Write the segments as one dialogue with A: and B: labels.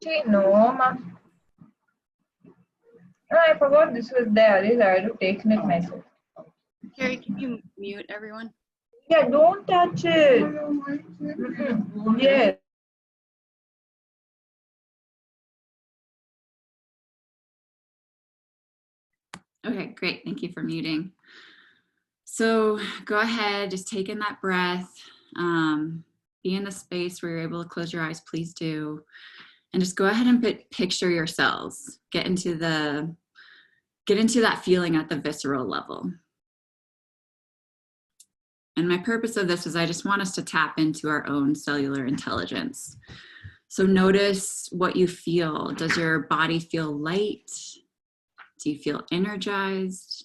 A: See, no, ma. No, I forgot this was there. At least I had to take it myself.
B: Carrie, can you mute everyone?
A: Yeah, don't touch it. Yes.
B: Okay, great. Thank you for muting. So go ahead, just take in that breath. Be in the space where you're able to close your eyes, please do. And just go ahead and picture your cells. Get into that feeling at the visceral level. And my purpose of this is I just want us to tap into our own cellular intelligence. So notice what you feel. Does your body feel light? Do you feel energized?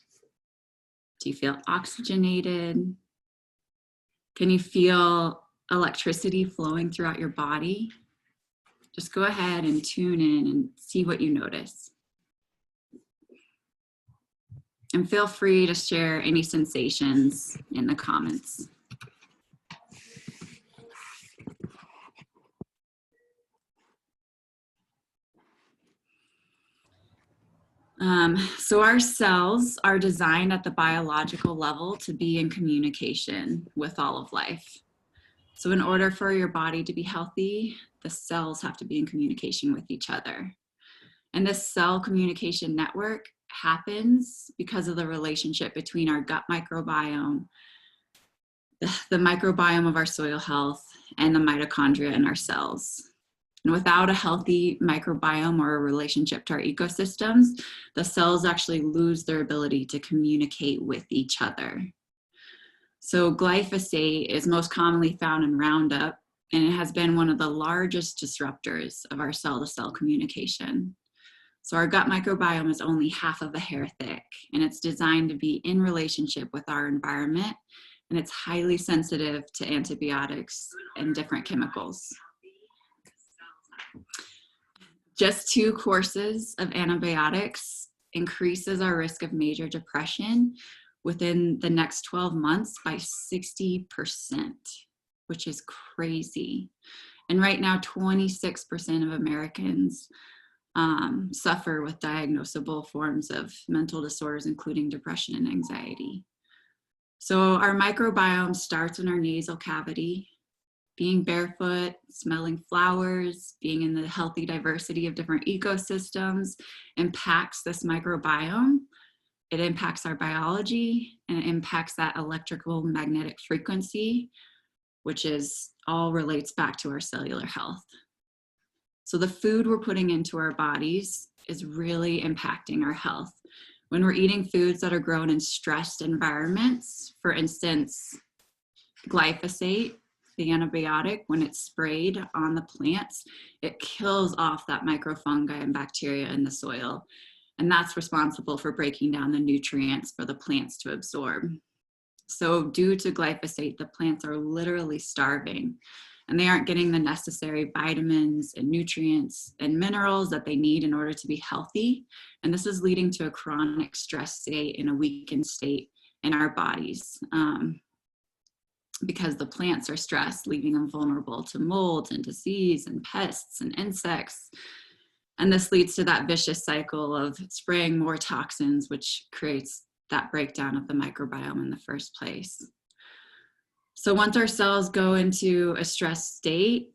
B: Do you feel oxygenated? Can you feel electricity flowing throughout your body? Just go ahead and tune in and see what you notice. And feel free to share any sensations in the comments. So our cells are designed at the biological level to be in communication with all of life. So in order for your body to be healthy, the cells have to be in communication with each other. And this cell communication network happens because of the relationship between our gut microbiome, the microbiome of our soil health, and the mitochondria in our cells. And without a healthy microbiome or a relationship to our ecosystems, the cells actually lose their ability to communicate with each other. So glyphosate is most commonly found in Roundup, and it has been one of the largest disruptors of our cell-to-cell communication. So our gut microbiome is only half of a hair thick, and it's designed to be in relationship with our environment, and it's highly sensitive to antibiotics and different chemicals. Just 2 courses of antibiotics increases our risk of major depression within the next 12 months by 60%, which is crazy. And right now, 26% of Americans suffer with diagnosable forms of mental disorders, including depression and anxiety. So our microbiome starts in our nasal cavity. Being barefoot, smelling flowers, being in the healthy diversity of different ecosystems impacts this microbiome. It impacts our biology, and it impacts that electrical magnetic frequency, which is all relates back to our cellular health. So the food we're putting into our bodies is really impacting our health. When we're eating foods that are grown in stressed environments, for instance, glyphosate, the antibiotic, when it's sprayed on the plants, it kills off that microfungi and bacteria in the soil. And that's responsible for breaking down the nutrients for the plants to absorb. So due to glyphosate, the plants are literally starving, and they aren't getting the necessary vitamins and nutrients and minerals that they need in order to be healthy. And this is leading to a chronic stress state and a weakened state in our bodies. Because the plants are stressed, leaving them vulnerable to mold and disease and pests and insects. And this leads to that vicious cycle of spraying more toxins, which creates that breakdown of the microbiome in the first place. So once our cells go into a stressed state,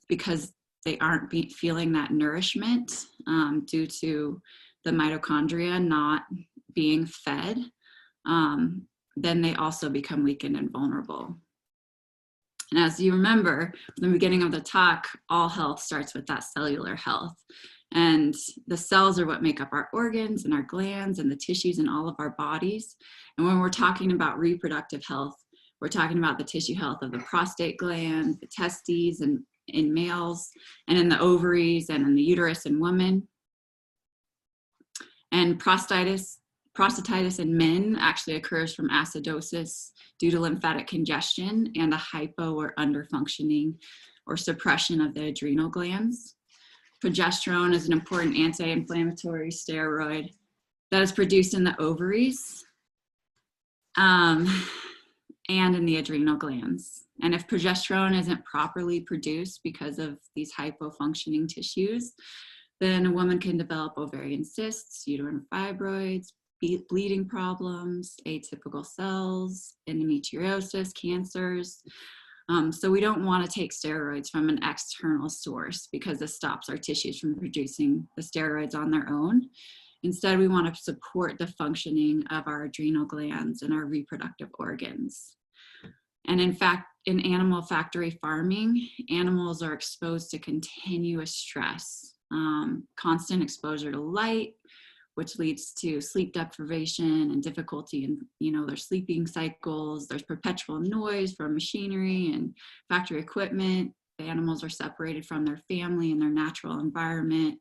B: because they aren't feeling that nourishment due to the mitochondria not being fed, then they also become weakened and vulnerable. And as you remember, from the beginning of the talk, all health starts with that cellular health. And the cells are what make up our organs and our glands and the tissues in all of our bodies. And when we're talking about reproductive health, we're talking about the tissue health of the prostate gland, the testes in males, and in the ovaries and in the uterus in women. And prostatitis in men actually occurs from acidosis due to lymphatic congestion and a hypo or underfunctioning or suppression of the adrenal glands. Progesterone is an important anti-inflammatory steroid that is produced in the ovaries. and in the adrenal glands. And if progesterone isn't properly produced because of these hypofunctioning tissues, then a woman can develop ovarian cysts, uterine fibroids, bleeding problems, atypical cells, endometriosis, cancers. So we don't want to take steroids from an external source because this stops our tissues from producing the steroids on their own. Instead, we want to support the functioning of our adrenal glands and our reproductive organs. And in fact, in animal factory farming, animals are exposed to continuous stress, constant exposure to light, which leads to sleep deprivation and difficulty in, their sleeping cycles. There's perpetual noise from machinery and factory equipment. The animals are separated from their family and their natural environment.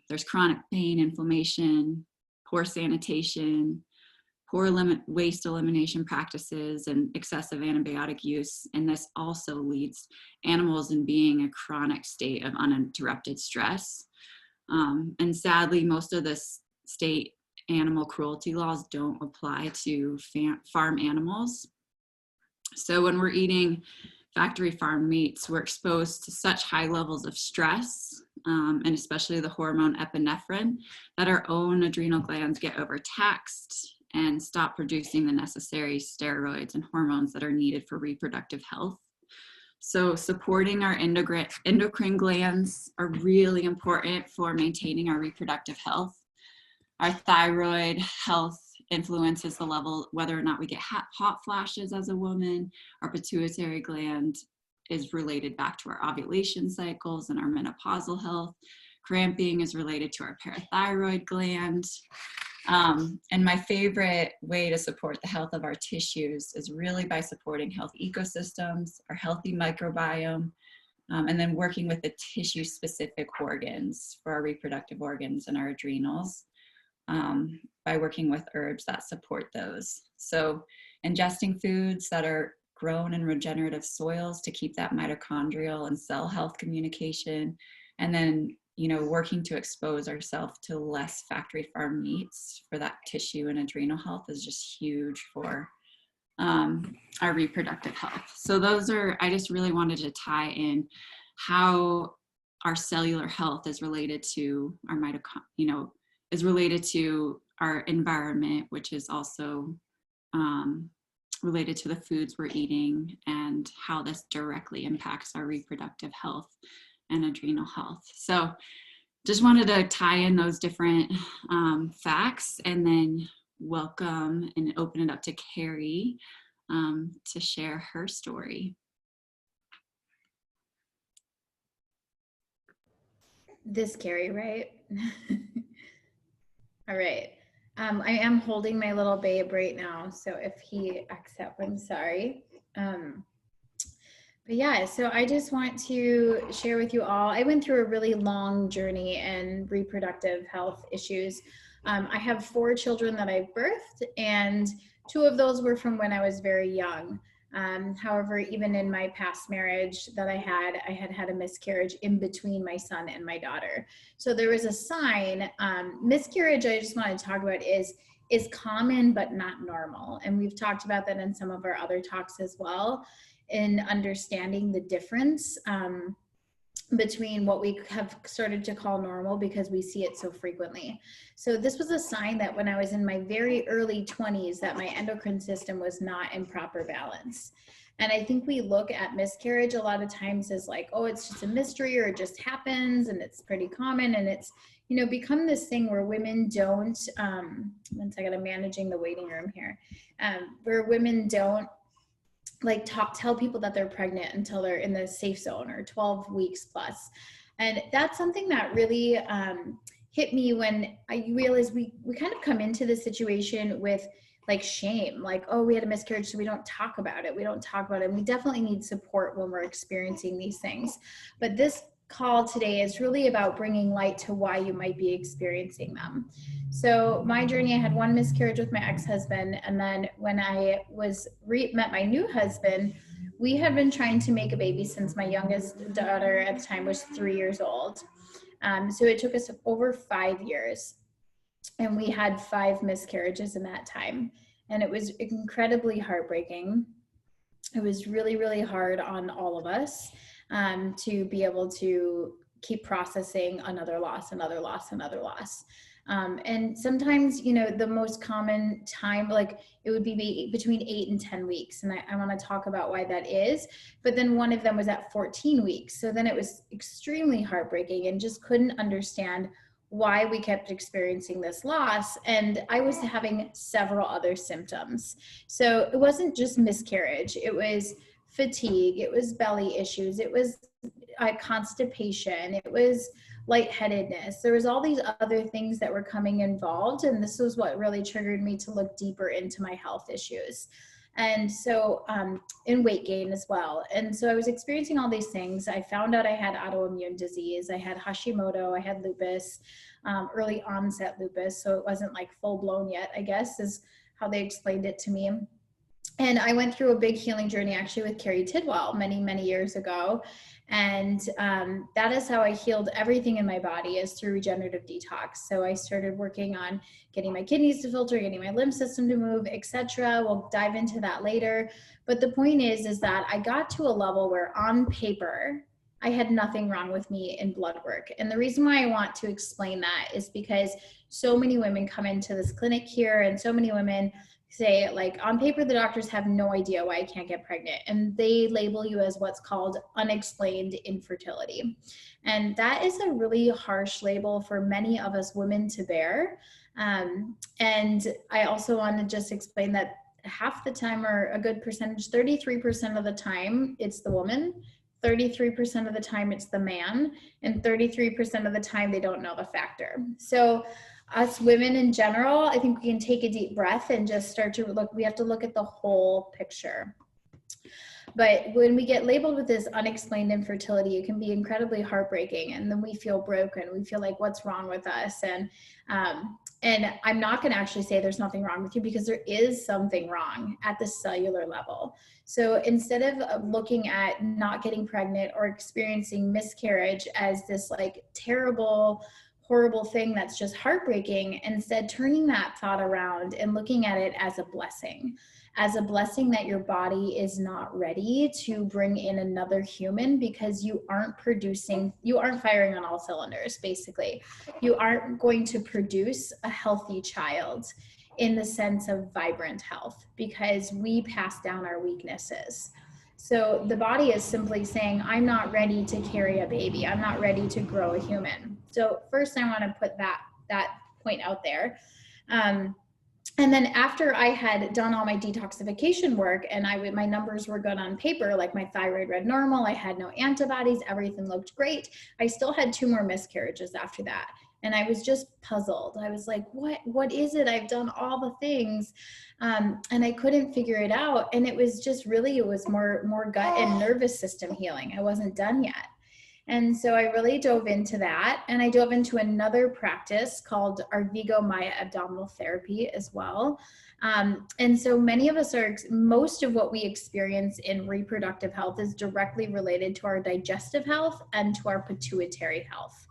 B: There's chronic pain, inflammation, poor sanitation, poor waste elimination practices, and excessive antibiotic use. And this also leads animals in being a chronic state of uninterrupted stress. And sadly, most of the state animal cruelty laws don't apply to farm animals. So when we're eating factory farm meats, we're exposed to such high levels of stress, and especially the hormone epinephrine, that our own adrenal glands get overtaxed and stop producing the necessary steroids and hormones that are needed for reproductive health. So supporting our endocrine glands are really important for maintaining our reproductive health. Our thyroid health influences the level, whether or not we get hot flashes as a woman. Our pituitary gland is related back to our ovulation cycles and our menopausal health. Cramping is related to our parathyroid gland. And my favorite way to support the health of our tissues is really by supporting health ecosystems, our healthy microbiome, and then working with the tissue-specific organs for our reproductive organs and our adrenals, by working with herbs that support those. So ingesting foods that are grown in regenerative soils to keep that mitochondrial and cell health communication, and then working to expose ourselves to less factory farm meats for that tissue and adrenal health is just huge for our reproductive health. So I just really wanted to tie in how our cellular health is related to our is related to our environment, which is also related to the foods we're eating, and how this directly impacts our reproductive health and adrenal health. So just wanted to tie in those different facts, and then welcome and open it up to Carrie to share her story.
C: This Carrie, right? All right. I am holding my little babe right now, so if he acts up, I'm sorry. But yeah, so I just want to share with you all, I went through a really long journey in reproductive health issues. I have 4 children that I've birthed, and 2 of those were from when I was very young. However, even in my past marriage that I had a miscarriage in between my son and my daughter. So there was a sign. Miscarriage, I just want to talk about, is common but not normal. And we've talked about that in some of our other talks as well, in understanding the difference between what we have started to call normal, because we see it so frequently. So this was a sign that when I was in my very early 20s, that my endocrine system was not in proper balance. And I think we look at miscarriage a lot of times as like, oh, it's just a mystery, or it just happens, and it's pretty common, and it's become this thing where women don't, one second, I'm managing the waiting room here, where women don't tell people that they're pregnant until they're in the safe zone, or 12 weeks plus. And that's something that really hit me when I realized we kind of come into the situation with shame, oh, we had a miscarriage, so we don't talk about it. And we definitely need support when we're experiencing these things. But this call today is really about bringing light to why you might be experiencing them. So my journey, I had 1 miscarriage with my ex-husband, and then when I met my new husband, we had been trying to make a baby since my youngest daughter at the time was 3 years old. So it took us over 5 years, and we had 5 miscarriages in that time. And it was incredibly heartbreaking. It was really, really hard on all of us to be able to keep processing another loss, another loss, another loss. And sometimes, you know, the most common time, like it would be between 8 and 10 weeks. And I want to talk about why that is. But then one of them was at 14 weeks. So then it was extremely heartbreaking and just couldn't understand why we kept experiencing this loss. And I was having several other symptoms. So it wasn't just miscarriage. It was fatigue. It was belly issues. It was constipation. It was lightheadedness. There was all these other things that were coming involved. And this was what really triggered me to look deeper into my health issues. And so, in weight gain as well. And so I was experiencing all these things. I found out I had autoimmune disease. I had Hashimoto, I had lupus, early onset lupus. So it wasn't like full blown yet, I guess, is how they explained it to me. And I went through a big healing journey actually with Carrie Tidwell many, many years ago. And that is how I healed everything in my body, is through regenerative detox. So I started working on getting my kidneys to filter, getting my lymph system to move, etc. We'll dive into that later. But the point is that I got to a level where on paper, I had nothing wrong with me in blood work. And the reason why I want to explain that is because so many women come into this clinic here, and so many women say, like, on paper, the doctors have no idea why I can't get pregnant. And they label you as what's called unexplained infertility. And that is a really harsh label for many of us women to bear. And I also want to just explain that half the time, or a good percentage, 33% of the time, it's the woman. 33% of the time it's the man, and 33% of the time they don't know the factor. So us women in general, I think we can take a deep breath and just start to look, we have to look at the whole picture. But when we get labeled with this unexplained infertility, it can be incredibly heartbreaking. And then we feel broken. We feel like, what's wrong with us? And I'm not going to actually say there's nothing wrong with you, because there is something wrong at the cellular level. So instead of looking at not getting pregnant or experiencing miscarriage as this like terrible, horrible thing that's just heartbreaking, instead turning that thought around and looking at it as a blessing that your body is not ready to bring in another human, because you aren't firing on all cylinders. Basically, you aren't going to produce a healthy child in the sense of vibrant health, because we pass down our weaknesses. So the body is simply saying, I'm not ready to carry a baby. I'm not ready to grow a human. So first I want to put that point out there. And then after I had done all my detoxification work, and my numbers were good on paper, like my thyroid read normal, I had no antibodies, everything looked great, I still had 2 more miscarriages after that. And I was just puzzled. I was like, what is it? I've done all the things. And I couldn't figure it out. And it was just really, it was more gut and nervous system healing. I wasn't done yet. And so I really dove into that. And I dove into another practice called Arvigo Maya abdominal therapy as well. And so many of us most of what we experience in reproductive health is directly related to our digestive health and to our pituitary health.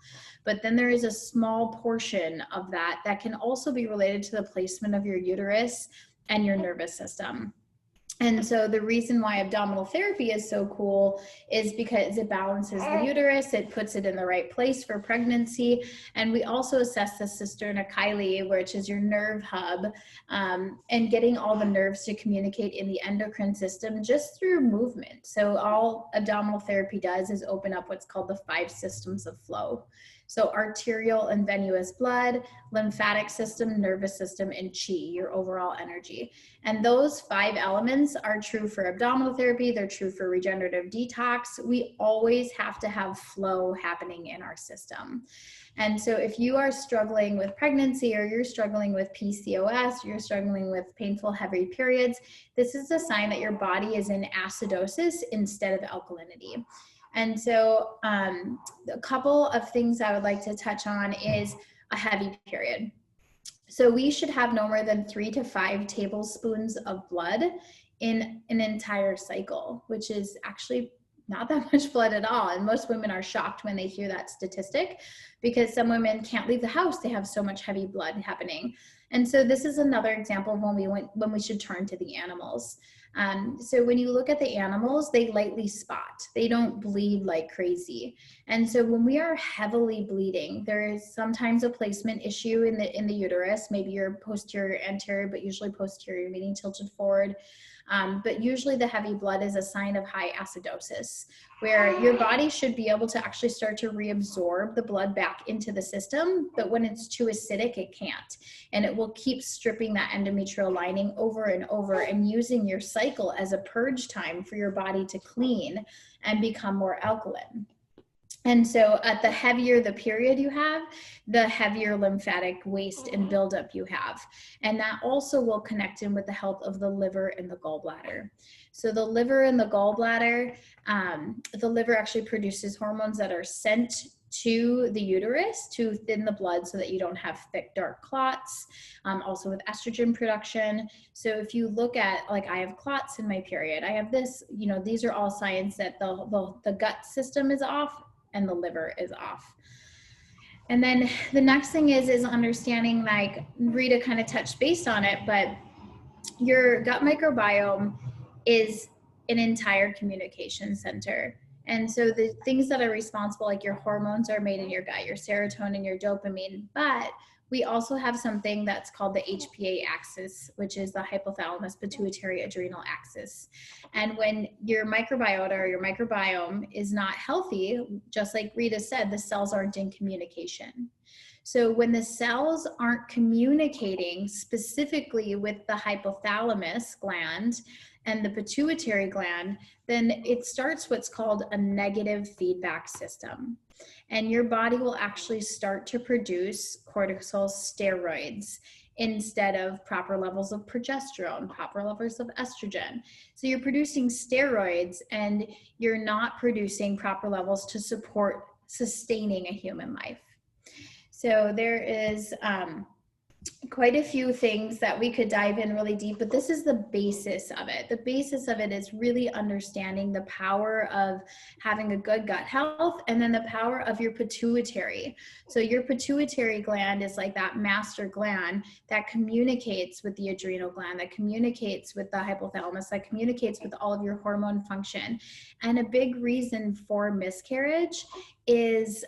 C: But then there is a small portion of that can also be related to the placement of your uterus and your nervous system. And so the reason why abdominal therapy is so cool is because it balances the uterus, it puts it in the right place for pregnancy. And we also assess the cisterna chyli, which is your nerve hub, and getting all the nerves to communicate in the endocrine system just through movement. So all abdominal therapy does is open up what's called the 5 systems of flow. So arterial and venous blood, lymphatic system, nervous system, and chi, your overall energy. And those 5 elements are true for abdominal therapy. They're true for regenerative detox. We always have to have flow happening in our system. And so if you are struggling with pregnancy, or you're struggling with PCOS, or you're struggling with painful, heavy periods, this is a sign that your body is in acidosis instead of alkalinity. And so a couple of things I would like to touch on is a heavy period. So we should have no more than 3 to 5 tablespoons of blood in an entire cycle, which is actually not that much blood at all. And most women are shocked when they hear that statistic, because some women can't leave the house. They have so much heavy blood happening. And so this is another example of when we should turn to the animals. So when you look at the animals, they lightly spot. They don't bleed like crazy. And so when we are heavily bleeding, there is sometimes a placement issue in the uterus. Maybe you're posterior anterior, but usually posterior, meaning tilted forward. But usually the heavy blood is a sign of high acidosis, where your body should be able to actually start to reabsorb the blood back into the system. But when it's too acidic, it can't. And it will keep stripping that endometrial lining over and over and using your cycle as a purge time for your body to clean and become more alkaline. And so at the heavier the period you have, the heavier lymphatic waste and buildup you have. And that also will connect in with the health of the liver and the gallbladder. So the liver and the gallbladder, the liver actually produces hormones that are sent to the uterus to thin the blood so that you don't have thick, dark clots, also with estrogen production. So if you look at, like, I have clots in my period, I have this, you know, these are all signs that the gut system is off and the liver is off. And then the next thing is understanding, like Rita kind of touched base on it, but your gut microbiome is an entire communication center. And so the things that are responsible, like your hormones are made in your gut, your serotonin, your dopamine, but we also have something that's called the HPA axis, which is the hypothalamus pituitary adrenal axis. And when your microbiota or your microbiome is not healthy, just like Rita said, the cells aren't in communication. So when the cells aren't communicating specifically with the hypothalamus gland and the pituitary gland, then it starts what's called a negative feedback system. And your body will actually start to produce cortisol steroids instead of proper levels of progesterone, proper levels of estrogen. So you're producing steroids and you're not producing proper levels to support sustaining a human life. So there is quite a few things that we could dive in really deep, but this is the basis of it. The basis of it is really understanding the power of having a good gut health, and then the power of your pituitary. So your pituitary gland is like that master gland that communicates with the adrenal gland, that communicates with the hypothalamus, that communicates with all of your hormone function. And a big reason for miscarriage is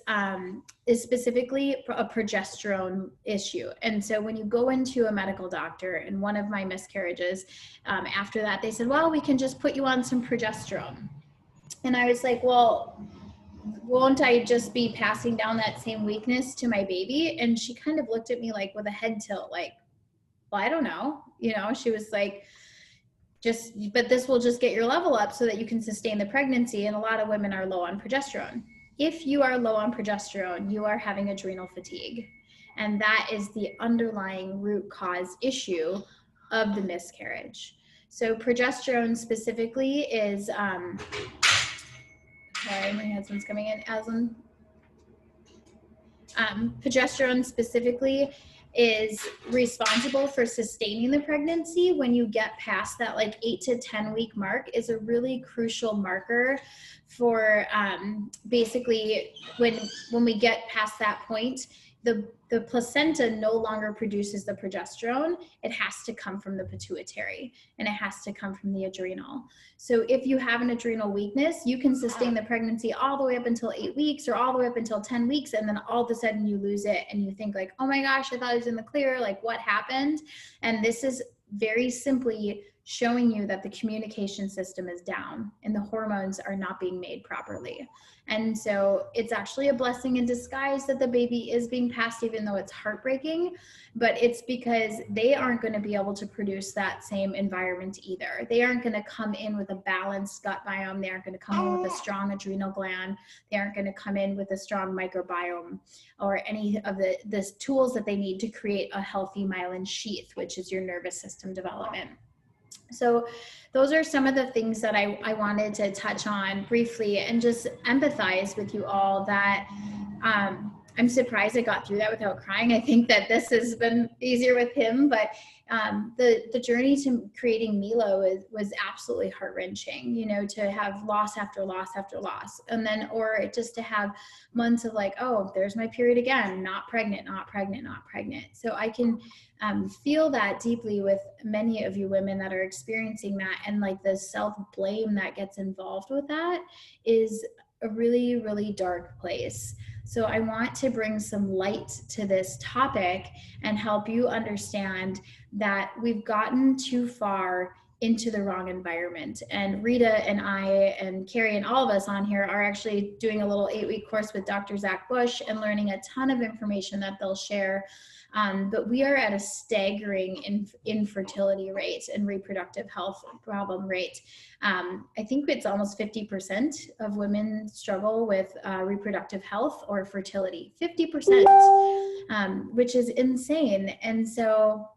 C: specifically a progesterone issue. And so when you go into a medical doctor, and one of my miscarriages, after that, they said, well, we can just put you on some progesterone. And I was like, well, won't I just be passing down that same weakness to my baby? And she kind of looked at me like with a head tilt, like, well, I don't know. You know, she was like, but this will just get your level up so that you can sustain the pregnancy. And a lot of women are low on progesterone. If you are low on progesterone, you are having adrenal fatigue. And that is the underlying root cause issue of the miscarriage. So progesterone specifically is, sorry, my husband's coming in, Aslan. Progesterone specifically is responsible for sustaining the pregnancy. When you get past that like 8 to 10 week mark is a really crucial marker for basically when we get past that point, the placenta no longer produces the progesterone. It has to come from the pituitary, and it has to come from the adrenal. So if you have an adrenal weakness, you can sustain the pregnancy all the way up until 8 weeks or all the way up until 10 weeks. And then all of a sudden you lose it and you think like, oh my gosh, I thought I was in the clear. Like, what happened? And this is very simply showing you that the communication system is down and the hormones are not being made properly. And so it's actually a blessing in disguise that the baby is being passed, even though it's heartbreaking, but it's because they aren't going to be able to produce that same environment either. They aren't going to come in with a balanced gut biome. They aren't going to come in with a strong adrenal gland. They aren't going to come in with a strong microbiome or any of the tools that they need to create a healthy myelin sheath, which is your nervous system development. So those are some of the things that I wanted to touch on briefly and just empathize with you all that I'm surprised I got through that without crying. I think that this has been easier with him, but the journey to creating Mila was absolutely heart-wrenching, you know, to have loss after loss after loss. And then, or just to have months of like, oh, there's my period again, not pregnant, not pregnant, not pregnant. So I can feel that deeply with many of you women that are experiencing that. And like the self-blame that gets involved with that is a really, really dark place. So I want to bring some light to this topic and help you understand that we've gotten too far into the wrong environment. And Rita and I and Carrie and all of us on here are actually doing a little 8-week course with Dr. Zach Bush and learning a ton of information that they'll share. But we are at a staggering infertility rate and reproductive health problem rate. I think it's almost 50% of women struggle with reproductive health or fertility, 50%, which is insane. And so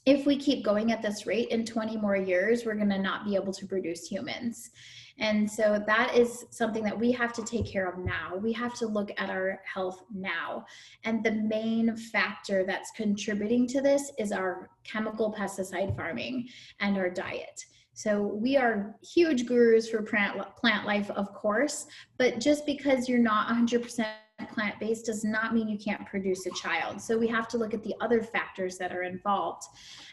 C: if we keep going at this rate in 20 more years, we're going to not be able to produce humans. And so that is something that we have to take care of now. We have to look at our health now. And the main factor that's contributing to this is our chemical pesticide farming and our diet. So we are huge gurus for plant life, of course, but just because you're not 100% plant-based does not mean you can't produce a child. So we have to look at the other factors that are involved.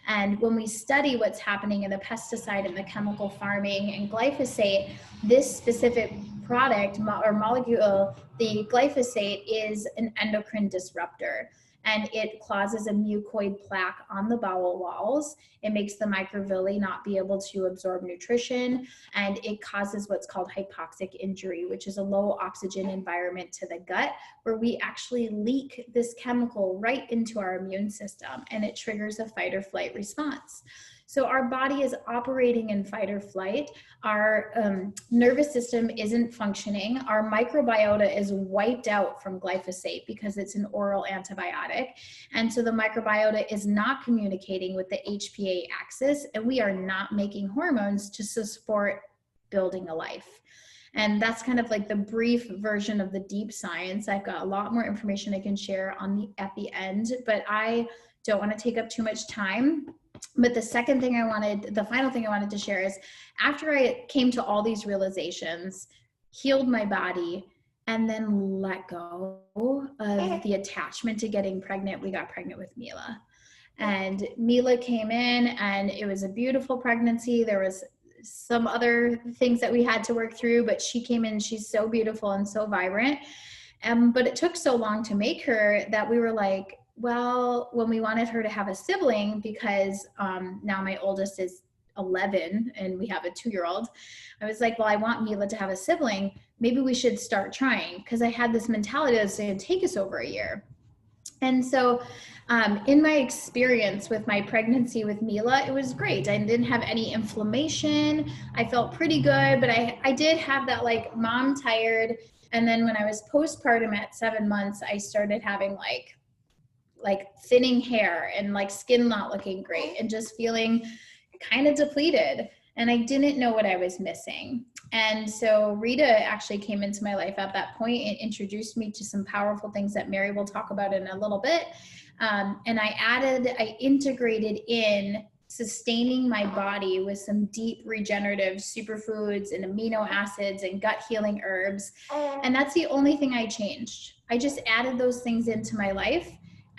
C: And when we study what's happening in the pesticide and the chemical farming and glyphosate, this specific product or molecule, the glyphosate, is an endocrine disruptor. And it causes a mucoid plaque on the bowel walls. It makes the microvilli not be able to absorb nutrition, and it causes what's called hypoxic injury, which is a low oxygen environment to the gut, where we actually leak this chemical right into our immune system, and it triggers a fight or flight response. So our body is operating in fight or flight. Our nervous system isn't functioning. Our microbiota is wiped out from glyphosate because it's an oral antibiotic. And so the microbiota is not communicating with the HPA axis, and we are not making hormones to support building a life. And that's kind of like the brief version of the deep science. I've got a lot more information I can share at the end, but I don't want to take up too much time. But the final thing I wanted to share is, after I came to all these realizations, healed my body, and then let go of the attachment to getting pregnant, we got pregnant with Mila. And Mila came in, and it was a beautiful pregnancy. There was some other things that we had to work through, but she came in, she's so beautiful and so vibrant. But it took so long to make her that we were like, well, when we wanted her to have a sibling, because now my oldest is 11 and we have a 2-year-old, I was like, well, I want Mila to have a sibling. Maybe we should start trying, because I had this mentality that it's going to take us over a year. And so in my experience with my pregnancy with Mila, it was great. I didn't have any inflammation. I felt pretty good, but I did have that like mom tired. And then when I was postpartum at 7 months, I started having like thinning hair and like skin not looking great and just feeling kind of depleted. And I didn't know what I was missing. And so Rita actually came into my life at that point and introduced me to some powerful things that Mary will talk about in a little bit. And I integrated in sustaining my body with some deep regenerative superfoods and amino acids and gut healing herbs. And that's the only thing I changed. I just added those things into my life.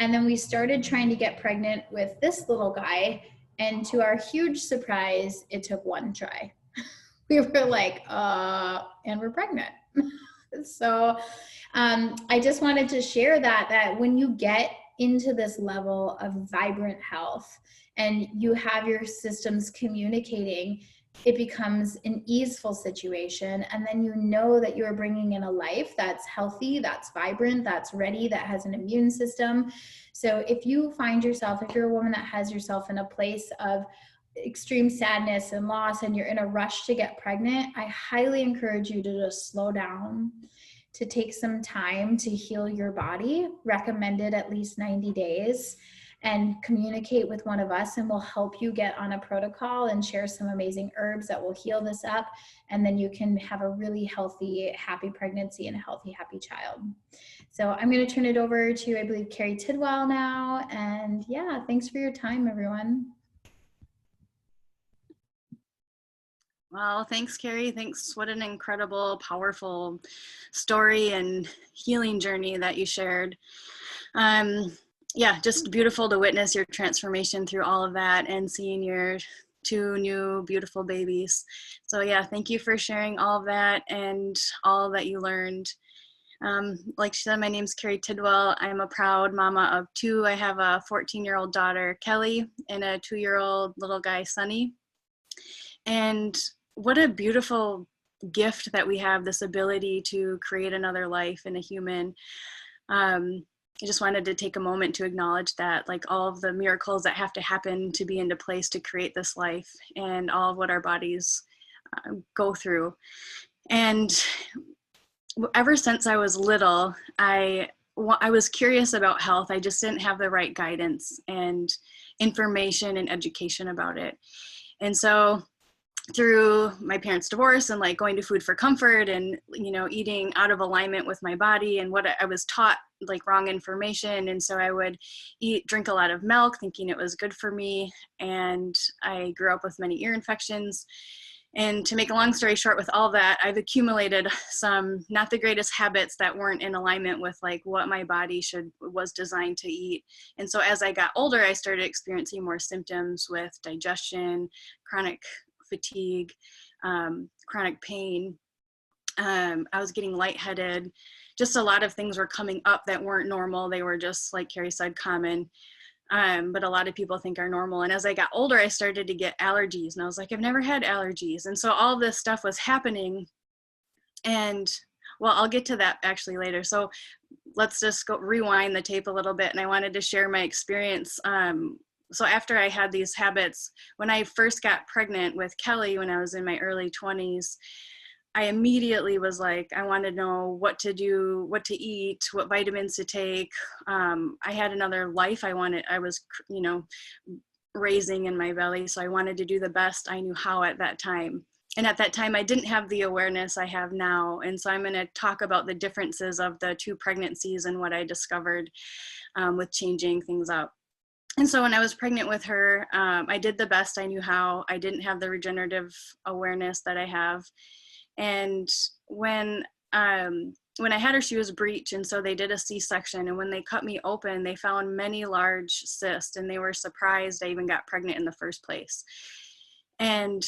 C: And then we started trying to get pregnant with this little guy. And to our huge surprise, it took one try. We were like, and we're pregnant. So I just wanted to share that when you get into this level of vibrant health and you have your systems communicating, it becomes an easeful situation. And then you know that you're bringing in a life that's healthy, that's vibrant, that's ready, that has an immune system. So if you find yourself, if you're a woman that has yourself in a place of extreme sadness and loss and you're in a rush to get pregnant, I highly encourage you to just slow down, to take some time to heal your body, recommended at least 90 days. and communicate with one of us, and we'll help you get on a protocol and share some amazing herbs that will heal this up. And then you can have a really healthy, happy pregnancy and a healthy, happy child. So I'm going to turn it over to, I believe, Carrie Tidwell now. And yeah, thanks for your time, everyone.
D: Well, thanks, Carrie. Thanks. What an incredible, powerful story and healing journey that you shared. Yeah, just beautiful to witness your transformation through all of that and seeing your 2 new beautiful babies. So yeah, thank you for sharing all of that and all that you learned. Like she said, my name's Carrie Tidwell. I'm a proud mama of 2. I have a 14-year-old daughter, Kelly, and a 2-year-old little guy, Sonny. And what a beautiful gift that we have, this ability to create another life in a human. I just wanted to take a moment to acknowledge that, like all of the miracles that have to happen to be into place to create this life and all of what our bodies go through. And ever since I was little, I was curious about health. I just didn't have the right guidance and information and education about it. And so through my parents' divorce and like going to Food for Comfort and, you know, eating out of alignment with my body and what I was taught, like wrong information. And so I would drink a lot of milk thinking it was good for me. And I grew up with many ear infections. And to make a long story short, with all that, I've accumulated some not the greatest habits that weren't in alignment with like what my body was designed to eat. And so as I got older, I started experiencing more symptoms with digestion, chronic fatigue, chronic pain. I was getting lightheaded. Just a lot of things were coming up that weren't normal. They were just, like Carrie said, common. But a lot of people think are normal. And as I got older, I started to get allergies. And I was like, I've never had allergies. And so all this stuff was happening. And well, I'll get to that actually later. So let's just go rewind the tape a little bit. And I wanted to share my experience. So after I had these habits, when I first got pregnant with Kelly, when I was in my early 20s, I immediately was like, I want to know what to do, what to eat, what vitamins to take. I had another life I was, you know, raising in my belly. So I wanted to do the best I knew how at that time. And at that time, I didn't have the awareness I have now. And so I'm going to talk about the differences of the 2 pregnancies and what I discovered with changing things up. And so when I was pregnant with her, I did the best I knew how. I didn't have the regenerative awareness that I have. And when I had her, she was breech. And so they did a C-section. And when they cut me open, they found many large cysts. And they were surprised I even got pregnant in the first place. And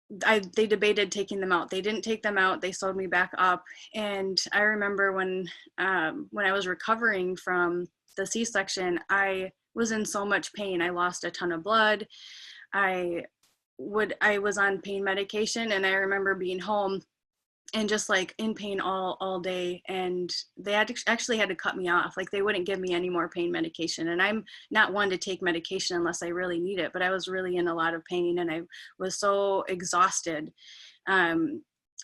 D: they debated taking them out. They didn't take them out. They sewed me back up. And I remember when I was recovering from the C-section, I was in so much pain. I lost a ton of blood. I was on pain medication, and I remember being home and just like in pain all day. And they actually had to cut me off. Like they wouldn't give me any more pain medication. And I'm not one to take medication unless I really need it, but I was really in a lot of pain, and I was so exhausted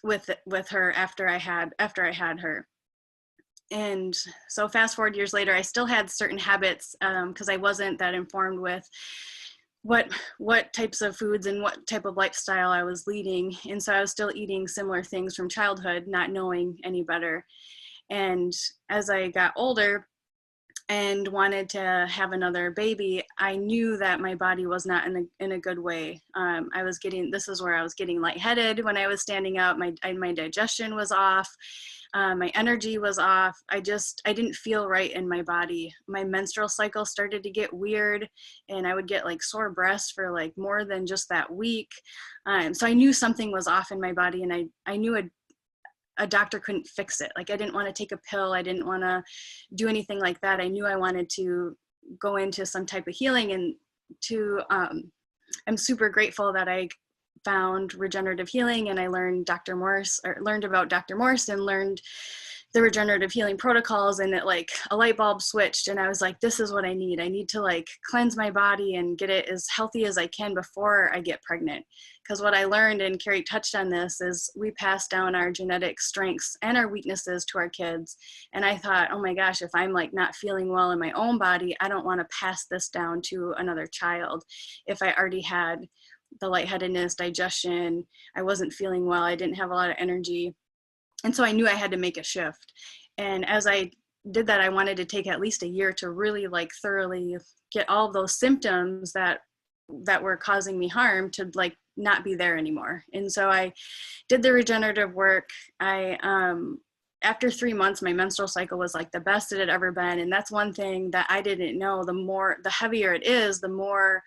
D: with her after I had her. And so fast forward years later, I still had certain habits because I wasn't that informed with what types of foods and what type of lifestyle I was leading. And so I was still eating similar things from childhood, not knowing any better. And as I got older and wanted to have another baby, I knew that my body was not in a good way. This is where I was getting lightheaded when I was standing up. My digestion was off. My energy was off. I didn't feel right in my body. My menstrual cycle started to get weird, and I would get like sore breasts for like more than just that week. So I knew something was off in my body, and I knew a doctor couldn't fix it. Like I didn't want to take a pill. I didn't want to do anything like that. I knew I wanted to go into some type of healing, and I'm super grateful that I found regenerative healing, and I learned about Dr. Morse, and learned the regenerative healing protocols, and it like a light bulb switched, and I was like, this is what I need. I need to like cleanse my body and get it as healthy as I can before I get pregnant. Because what I learned, and Carrie touched on this, is we pass down our genetic strengths and our weaknesses to our kids. And I thought, oh my gosh, if I'm like not feeling well in my own body, I don't want to pass this down to another child. If I already had the lightheadedness, digestion, I wasn't feeling well, I didn't have a lot of energy. And so I knew I had to make a shift. And as I did that, I wanted to take at least a year to really like thoroughly get all those symptoms that were causing me harm to like not be there anymore. And so I did the regenerative work. After 3 months, my menstrual cycle was like the best it had ever been. And that's one thing that I didn't know. The heavier it is, the more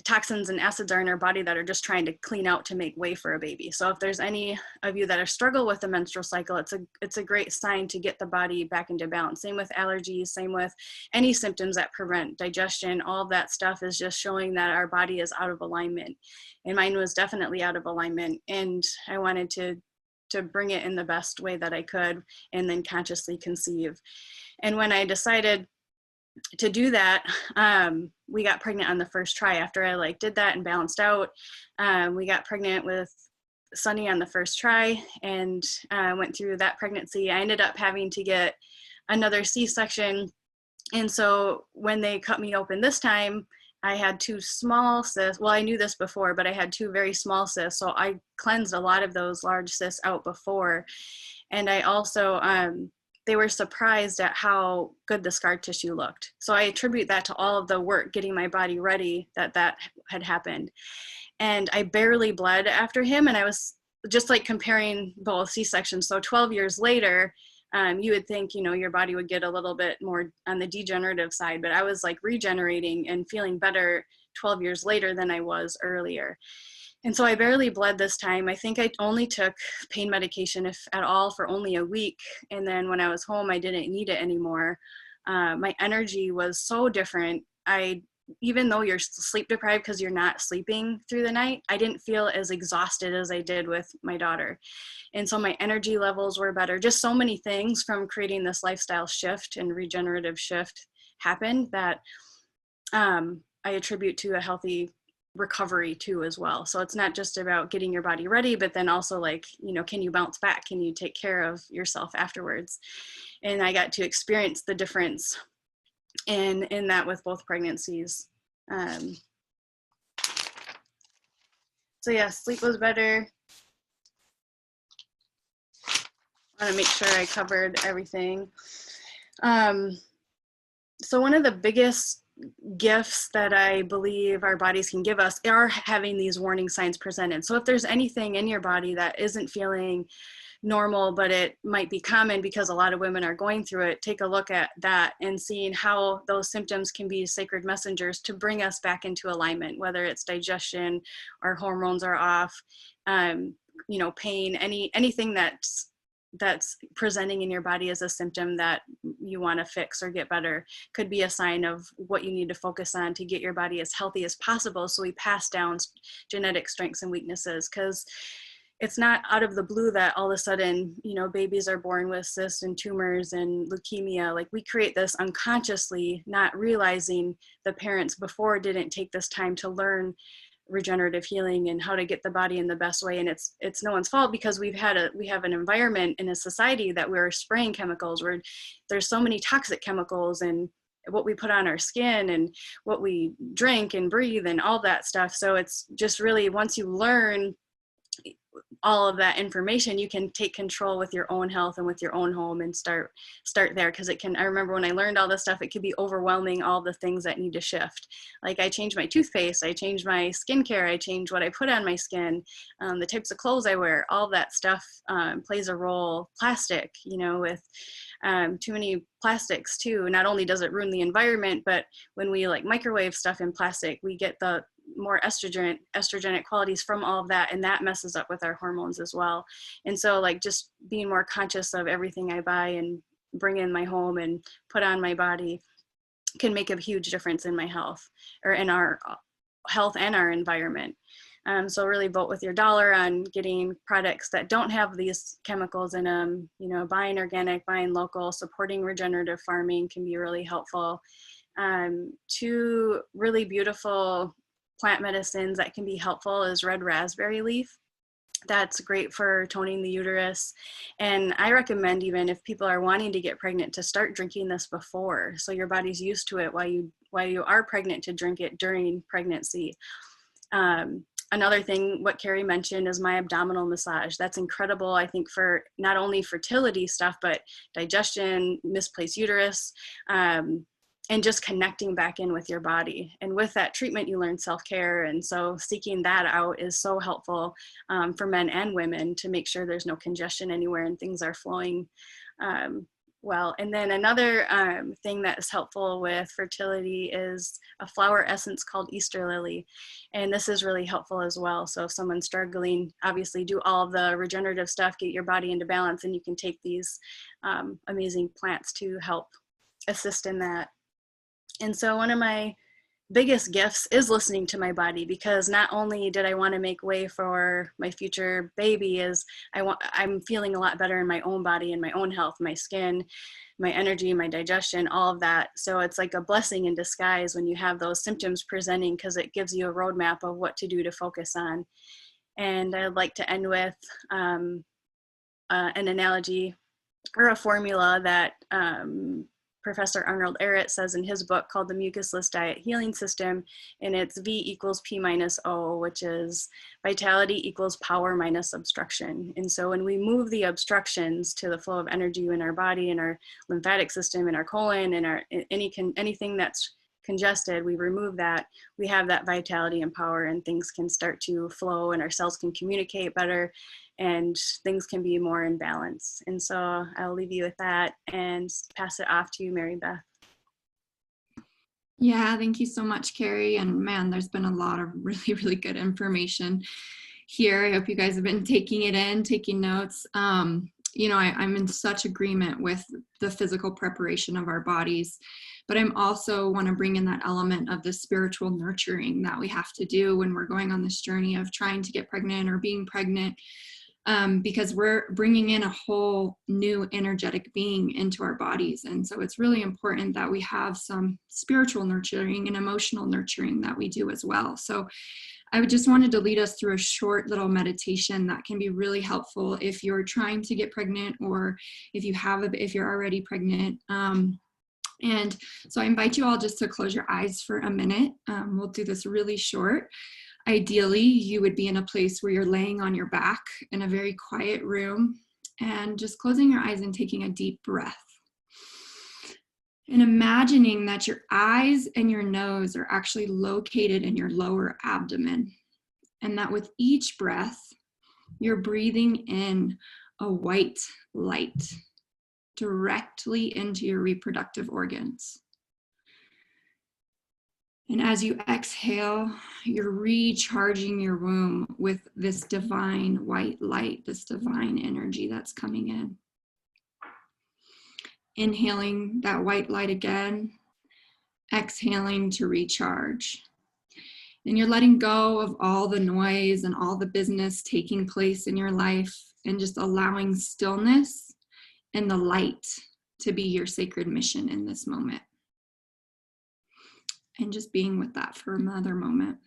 D: toxins and acids are in our body that are just trying to clean out to make way for a baby. So if there's any of you that are struggle with the menstrual cycle, it's a great sign to get the body back into balance. Same with allergies, same with any symptoms that prevent digestion. All of that stuff is just showing that our body is out of alignment. And mine was definitely out of alignment. And I wanted to bring it in the best way that I could, and then consciously conceive. And when I decided to do that, we got pregnant on the first try. After I like did that and balanced out, we got pregnant with Sunny on the first try, and went through that pregnancy. I ended up having to get another C-section. And so when they cut me open this time, I had 2 small cysts. Well, I knew this before, but I had 2 very small cysts. So I cleansed a lot of those large cysts out before. And I also, they were surprised at how good the scar tissue looked. So I attribute that to all of the work getting my body ready that had happened. And I barely bled after him. And I was just like comparing both C-sections. So 12 years later, you would think, your body would get a little bit more on the degenerative side, but I was like regenerating and feeling better 12 years later than I was earlier. And so I barely bled this time. I think I only took pain medication, if at all, for only a week. And then when I was home, I didn't need it anymore. My energy was so different. Even though you're sleep deprived because you're not sleeping through the night, I didn't feel as exhausted as I did with my daughter. And so my energy levels were better. Just so many things from creating this lifestyle shift and regenerative shift happened that I attribute to a healthy recovery too as well. So it's not just about getting your body ready, but then also like, can you bounce back? Can you take care of yourself afterwards? And I got to experience the difference in that with both pregnancies. So yeah, sleep was better. I want to make sure I covered everything. So one of the biggest gifts that I believe our bodies can give us are having these warning signs presented. So if there's anything in your body that isn't feeling normal, but it might be common because a lot of women are going through it, take a look at that and seeing how those symptoms can be sacred messengers to bring us back into alignment, whether it's digestion, our hormones are off, pain, anything that's presenting in your body as a symptom that you want to fix or get better could be a sign of what you need to focus on to get your body as healthy as possible. So we pass down genetic strengths and weaknesses, because it's not out of the blue that all of a sudden, babies are born with cysts and tumors and leukemia. Like we create this unconsciously, not realizing the parents before didn't take this time to learn regenerative healing and how to get the body in the best way. And it's no one's fault, because we have an environment in a society that we're spraying chemicals, where there's so many toxic chemicals, and what we put on our skin and what we drink and breathe and all that stuff. So it's just really, once you learn all of that information, you can take control with your own health and with your own home and start there. Because I remember when I learned all this stuff, it could be overwhelming, all the things that need to shift. Like I changed my toothpaste, I changed my skincare, I changed what I put on my skin, the types of clothes I wear, all that stuff plays a role. Plastic, with too many plastics too, not only does it ruin the environment, but when we like microwave stuff in plastic, we get the more estrogenic qualities from all of that, and that messes up with our hormones as well. And so like just being more conscious of everything I buy and bring in my home and put on my body can make a huge difference in my health, or in our health and our environment. So really vote with your dollar on getting products that don't have these chemicals in them. You know, buying organic, buying local, supporting regenerative farming can be really helpful. Two really beautiful plant medicines that can be helpful is red raspberry leaf. That's great for toning the uterus. And I recommend, even if people are wanting to get pregnant, to start drinking this before, so your body's used to it while you are pregnant, to drink it during pregnancy. Another thing, what Carrie mentioned, is my abdominal massage. That's incredible, I think, for not only fertility stuff, but digestion, misplaced uterus, and just connecting back in with your body. And with that treatment, you learn self-care. And so seeking that out is so helpful for men and women, to make sure there's no congestion anywhere and things are flowing well. And then another thing that is helpful with fertility is a flower essence called Easter lily. And this is really helpful as well. So if someone's struggling, obviously do all of the regenerative stuff, get your body into balance, and you can take these amazing plants to help assist in that. And so one of my biggest gifts is listening to my body, because not only did I want to make way for my future baby, I'm feeling a lot better in my own body and my own health, my skin, my energy, my digestion, all of that. So it's like a blessing in disguise when you have those symptoms presenting, because it gives you a roadmap of what to do to focus on. And I'd like to end with an analogy or a formula that Professor Arnold Ehret says in his book called The Mucusless Diet Healing System, and it's V equals P minus O, which is vitality equals power minus obstruction. And so when we move the obstructions to the flow of energy in our body, in our lymphatic system, in our colon, in our anything that's congested, we remove that, we have that vitality and power, and things can start to flow, and our cells can communicate better, and things can be more in balance. And so I'll leave you with that and pass it off to you, Mary Beth.
B: Yeah, thank you so much, Carrie. And man, there's been a lot of really, really good information here. I hope you guys have been taking it in, taking notes. You know, I'm in such agreement with the physical preparation of our bodies, but I'm also want to bring in that element of the spiritual nurturing that we have to do when we're going on this journey of trying to get pregnant or being pregnant. Because we're bringing in a whole new energetic being into our bodies. And so it's really important that we have some spiritual nurturing and emotional nurturing that we do as well. So I just wanted to lead us through a short little meditation that can be really helpful if you're trying to get pregnant, or if you're already pregnant. And so I invite you all just to close your eyes for a minute. We'll do this really short. Ideally, you would be in a place where you're laying on your back in a very quiet room, and just closing your eyes and taking a deep breath. And imagining that your eyes and your nose are actually located in your lower abdomen. And that with each breath, you're breathing in a white light directly into your reproductive organs. And as you exhale, you're recharging your womb with this divine white light, this divine energy that's coming in. Inhaling that white light again, exhaling to recharge. And you're letting go of all the noise and all the business taking place in your life, and just allowing stillness and the light to be your sacred mission in this moment. And just being with that for another moment.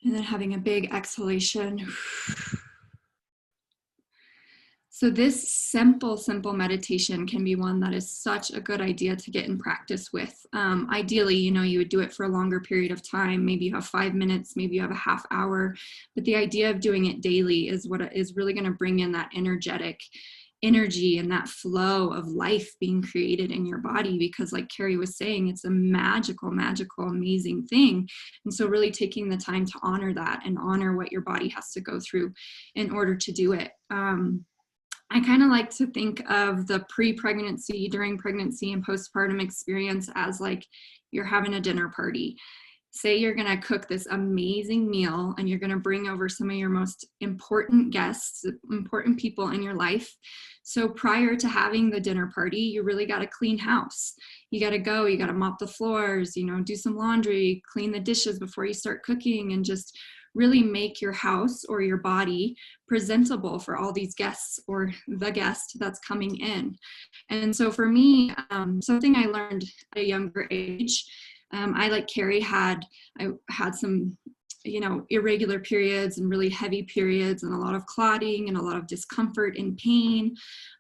B: And then having a big exhalation. So this simple meditation can be one that is such a good idea to get in practice with. Ideally, you would do it for a longer period of time. Maybe you have 5 minutes, maybe you have a half hour. But the idea of doing it daily is what is really going to bring in that energy and that flow of life being created in your body, because like Carrie was saying, it's a magical, amazing thing. And so really taking the time to honor that and honor what your body has to go through in order to do it. I kind of like to think of the pre-pregnancy, during pregnancy, and postpartum experience as like you're having a dinner party. say you're going to cook this amazing meal and you're going to bring over some of your most important guests, important people in your life. So prior to having the dinner party, you really got to clean house. You got to mop the floors, do some laundry, clean the dishes before you start cooking, and just really make your house or your body presentable for all these guests or the guest that's coming in. And so for me, something I learned at a younger age, I, like Carrie, I had some, irregular periods and really heavy periods and a lot of clotting and a lot of discomfort and pain.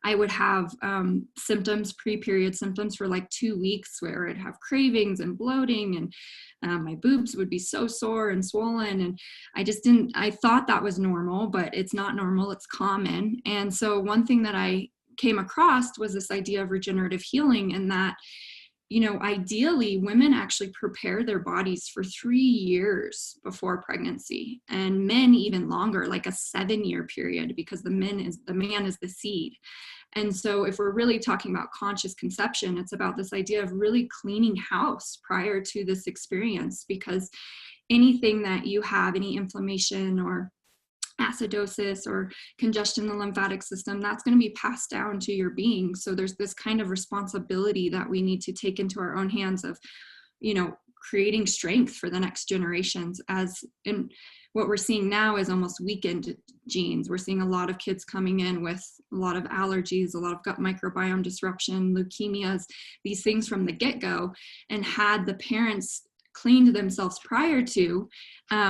B: I would have symptoms, pre-period symptoms for like 2 weeks, where I'd have cravings and bloating, and my boobs would be so sore and swollen. And I thought that was normal, but it's not normal, it's common. And so one thing that I came across was this idea of regenerative healing, and that ideally women actually prepare their bodies for 3 years before pregnancy, and men even longer, like a 7-year period, because the man is the seed. And so if we're really talking about conscious conception, it's about this idea of really cleaning house prior to this experience, because anything that you have, any inflammation or acidosis or congestion in the lymphatic system, that's going to be passed down to your being. So there's this kind of responsibility that we need to take into our own hands of, creating strength for the next generations. As in what we're seeing now is almost weakened genes. We're seeing a lot of kids coming in with a lot of allergies, a lot of gut microbiome disruption, leukemias, these things from the get-go. And had the parents cleaned themselves prior to,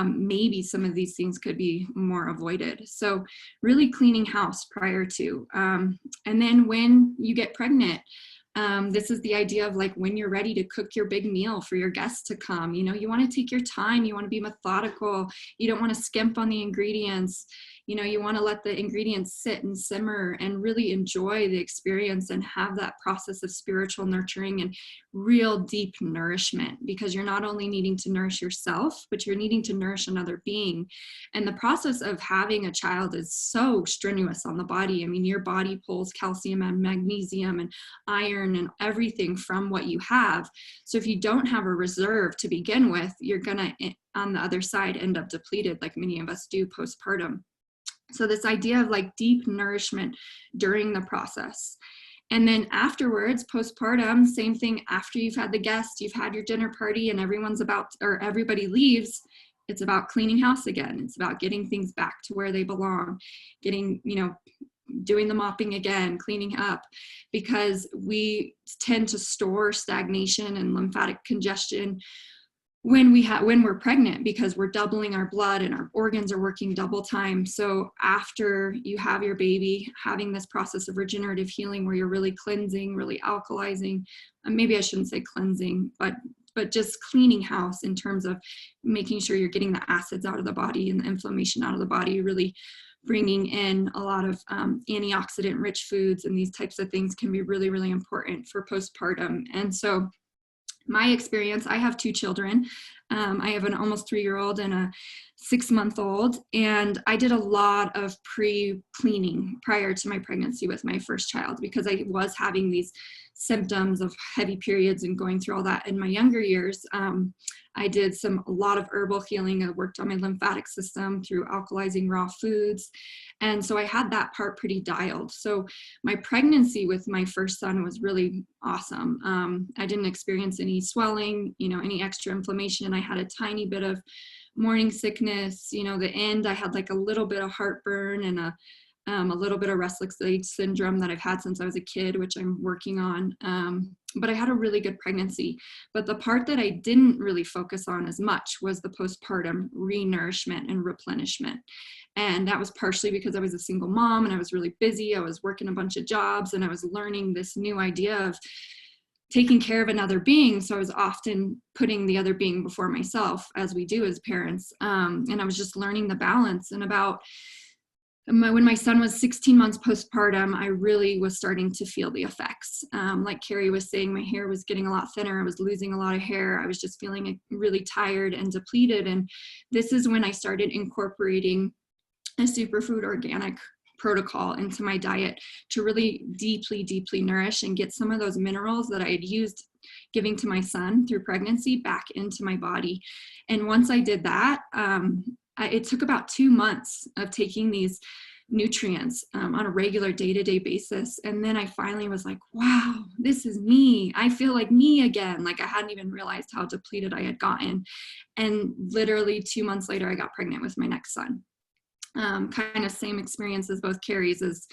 B: maybe some of these things could be more avoided. So really cleaning house prior to. And then when you get pregnant, this is the idea of like when you're ready to cook your big meal for your guests to come, you want to take your time, you want to be methodical, you don't want to skimp on the ingredients, you want to let the ingredients sit and simmer and really enjoy the experience and have that process of spiritual nurturing and real deep nourishment, because you're not only needing to nourish yourself, but you're needing to nourish another being. And the process of having a child is so strenuous on the body. I mean, your body pulls calcium and magnesium and iron and everything from what you have. So if you don't have a reserve to begin with, you're gonna, on the other side, end up depleted, like many of us do postpartum. So this idea of like deep nourishment during the process. And then afterwards, postpartum, same thing. After you've had the guest, you've had your dinner party and everybody leaves, it's about cleaning house again. It's about getting things back to where they belong, doing the mopping again, cleaning up, because we tend to store stagnation and lymphatic congestion when we're pregnant, because we're doubling our blood and our organs are working double time. So after you have your baby, having this process of regenerative healing where you're really cleansing, really alkalizing, maybe I shouldn't say cleansing, but just cleaning house in terms of making sure you're getting the acids out of the body and the inflammation out of the body, really bringing in a lot of antioxidant rich foods, and these types of things can be really, really important for postpartum. And so my experience, I have 2 children. I have an almost 3-year-old and a 6-month-old, and I did a lot of pre-cleaning prior to my pregnancy with my first child, because I was having these symptoms of heavy periods and going through all that in my younger years. I did a lot of herbal healing. I worked on my lymphatic system through alkalizing raw foods. And so I had that part pretty dialed. So my pregnancy with my first son was really awesome. I didn't experience any swelling, any extra inflammation. I had a tiny bit of morning sickness. The end, I had like a little bit of heartburn and a little bit of restless leg syndrome that I've had since I was a kid, which I'm working on. But I had a really good pregnancy. But the part that I didn't really focus on as much was the postpartum re-nourishment and replenishment. And that was partially because I was a single mom and I was really busy. I was working a bunch of jobs and I was learning this new idea of taking care of another being. So I was often putting the other being before myself, as we do as parents. And I was just learning the balance. And when my son was 16 months postpartum, I really was starting to feel the effects. Like Carrie was saying, my hair was getting a lot thinner. I was losing a lot of hair. I was just feeling really tired and depleted. And this is when I started incorporating a superfood organic protocol into my diet to really deeply, deeply nourish and get some of those minerals that I had used, giving to my son through pregnancy back into my body. And once I did that, it took about 2 months of taking these nutrients on a regular day-to-day basis. And then I finally was like, wow, this is me. I feel like me again. Like I hadn't even realized how depleted I had gotten. And literally 2 months later, I got pregnant with my next son. Kind of same experience as both Carrie's. As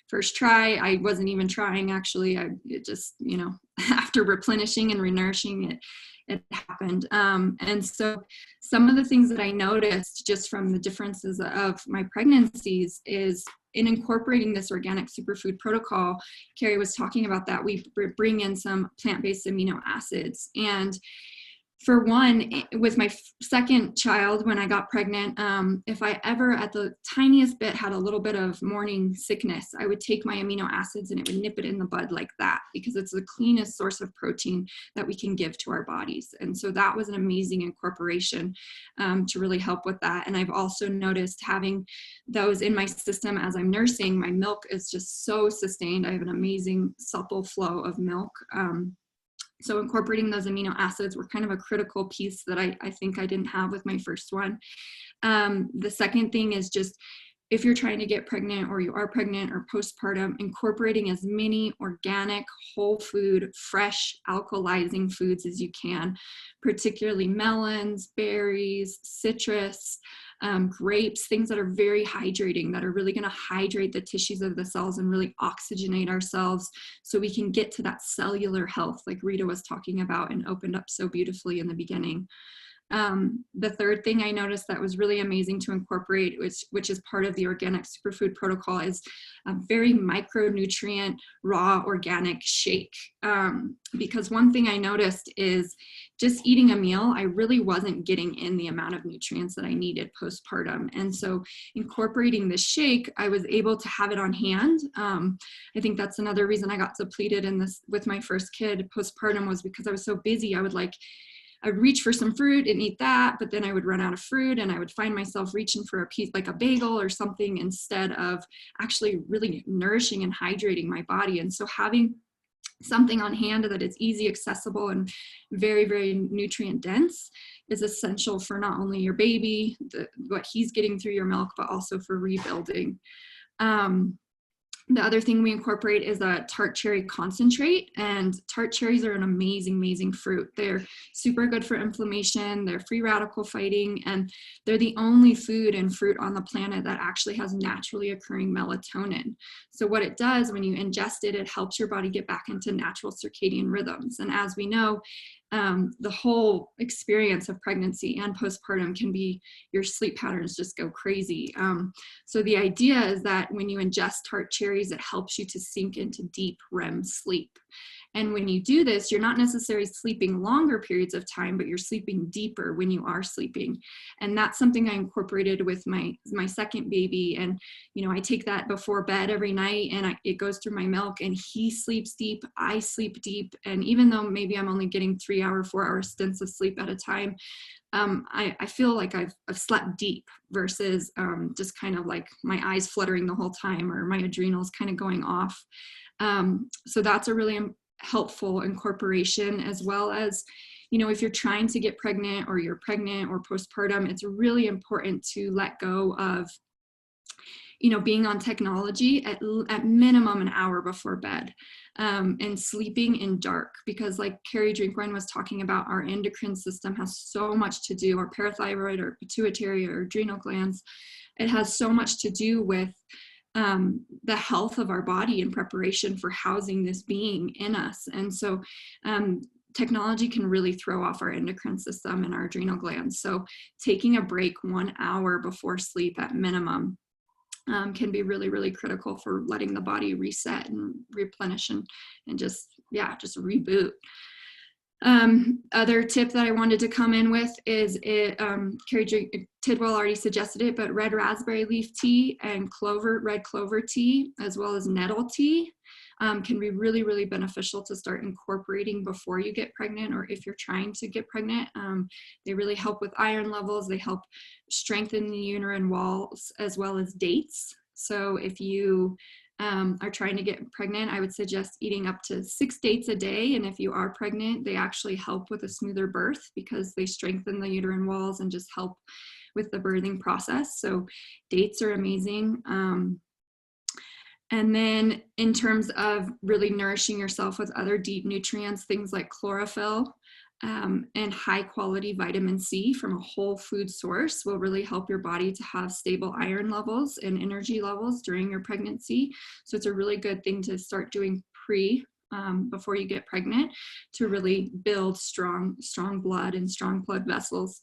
B: first try, I wasn't even trying actually. It just, you know, after replenishing and renourishing it happened. And so some of the things that I noticed just from the differences of my pregnancies is in incorporating this organic superfood protocol. Carrie was talking about that. We bring in some plant-based amino acids. And for one, with my second child, when I got pregnant, if I ever at the tiniest bit had a little bit of morning sickness, I would take my amino acids and it would nip it in the bud like that, because it's the cleanest source of protein that we can give to our bodies. And so that was an amazing incorporation to really help with that. And I've also noticed having those in my system as I'm nursing, my milk is just so sustained. I have an amazing supple flow of milk. So incorporating those amino acids were kind of a critical piece that I think I didn't have with my first one. The second thing is just, if you're trying to get pregnant or you are pregnant or postpartum, incorporating as many organic, whole food, fresh, alkalizing foods as you can, particularly melons, berries, citrus, grapes, things that are very hydrating, that are really going to hydrate the tissues of the cells and really oxygenate our cells so we can get to that cellular health like Rita was talking about and opened up so beautifully in the beginning. The third thing I noticed that was really amazing to incorporate, which is part of the organic superfood protocol, is a very micronutrient, raw organic shake. Because one thing I noticed is just eating a meal, I really wasn't getting in the amount of nutrients that I needed postpartum. And so incorporating this shake, I was able to have it on hand. I think that's another reason I got depleted in this with my first kid postpartum, was because I was so busy. I'd reach for some fruit and eat that, but then I would run out of fruit and I would find myself reaching for a piece like a bagel or something instead of actually really nourishing and hydrating my body. And so having something on hand that is easy, accessible, and very, very nutrient dense is essential for not only your baby, what he's getting through your milk, but also for rebuilding. The other thing we incorporate is a tart cherry concentrate, and tart cherries are an amazing, amazing fruit. They're super good for inflammation, they're free radical fighting, and they're the only food and fruit on the planet that actually has naturally occurring melatonin. So what it does when you ingest it, it helps your body get back into natural circadian rhythms. And as we know, the whole experience of pregnancy and postpartum can be your sleep patterns just go crazy. So the idea is that when you ingest tart cherries, it helps you to sink into deep REM sleep. And when you do this, you're not necessarily sleeping longer periods of time, but you're sleeping deeper when you are sleeping. And that's something I incorporated with my second baby. And, you know, I take that before bed every night and it goes through my milk, and he sleeps deep, I sleep deep. And even though maybe I'm only getting 3 hour, 4 hour stints of sleep at a time, I feel like I've slept deep versus just kind of like my eyes fluttering the whole time or my adrenals kind of going off. So that's a really helpful incorporation, as well as, you know, if you're trying to get pregnant or you're pregnant or postpartum, it's really important to let go of, you know, being on technology at minimum an hour before bed, and sleeping in dark, because like Carrie Drinkwine was talking about, our endocrine system has so much to do, our parathyroid or pituitary or adrenal glands, it has so much to do with the health of our body in preparation for housing this being in us. And so technology can really throw off our endocrine system and our adrenal glands. So taking a break 1 hour before sleep at minimum can be really, really critical for letting the body reset and replenish and just reboot. Other tip that I wanted to come in with is Carrie Tidwell already suggested it, but red raspberry leaf tea and red clover tea, as well as nettle tea, can be really, really beneficial to start incorporating before you get pregnant, or if you're trying to get pregnant. They really help with iron levels. They help strengthen the uterine walls, as well as dates. So if you
E: are trying to get pregnant, I would suggest eating up to 6 dates a day. And if you are pregnant, they actually help with a smoother birth because they strengthen the uterine walls and just help with the birthing process. So dates are amazing. And then in terms of really nourishing yourself with other deep nutrients, things like chlorophyll and high quality vitamin C from a whole food source will really help your body to have stable iron levels and energy levels during your pregnancy. So it's a really good thing to start doing before you get pregnant, to really build strong blood and strong blood vessels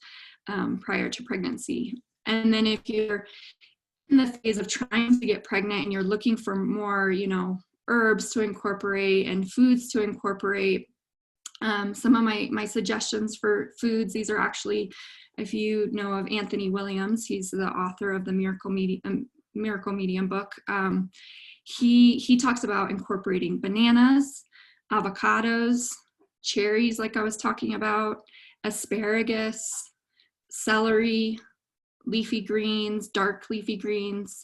E: prior to pregnancy. And then if you're in the phase of trying to get pregnant and you're looking for more, herbs to incorporate and foods to incorporate, some of my suggestions for foods, these are actually, if you know of Anthony Williams, he's the author of the Miracle Medium book. He talks about incorporating bananas, avocados, cherries, like I was talking about, asparagus, celery, leafy greens, dark leafy greens,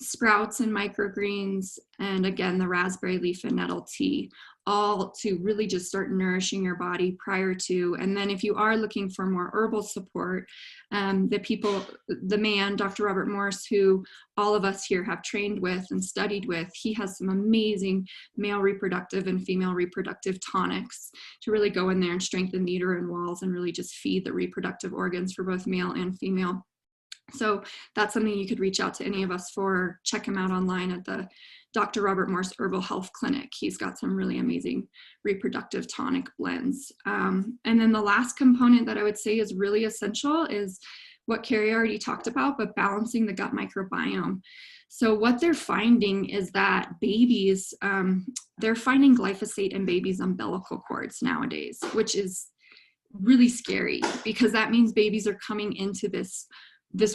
E: sprouts and microgreens, and again, the raspberry leaf and nettle tea, all to really just start nourishing your body prior to. And then if you are looking for more herbal support, the man, Dr. Robert Morse, who all of us here have trained with and studied with, he has some amazing male reproductive and female reproductive tonics to really go in there and strengthen the uterine walls and really just feed the reproductive organs for both male and female. So that's something you could reach out to any of us for. Check him out online at the Dr. Robert Morse Herbal Health Clinic. He's got some really amazing reproductive tonic blends. And then the last component that I would say is really essential is what Carrie already talked about, but balancing the gut microbiome. So what they're finding is that babies, they're finding glyphosate in babies' umbilical cords nowadays, which is really scary because that means babies are coming into this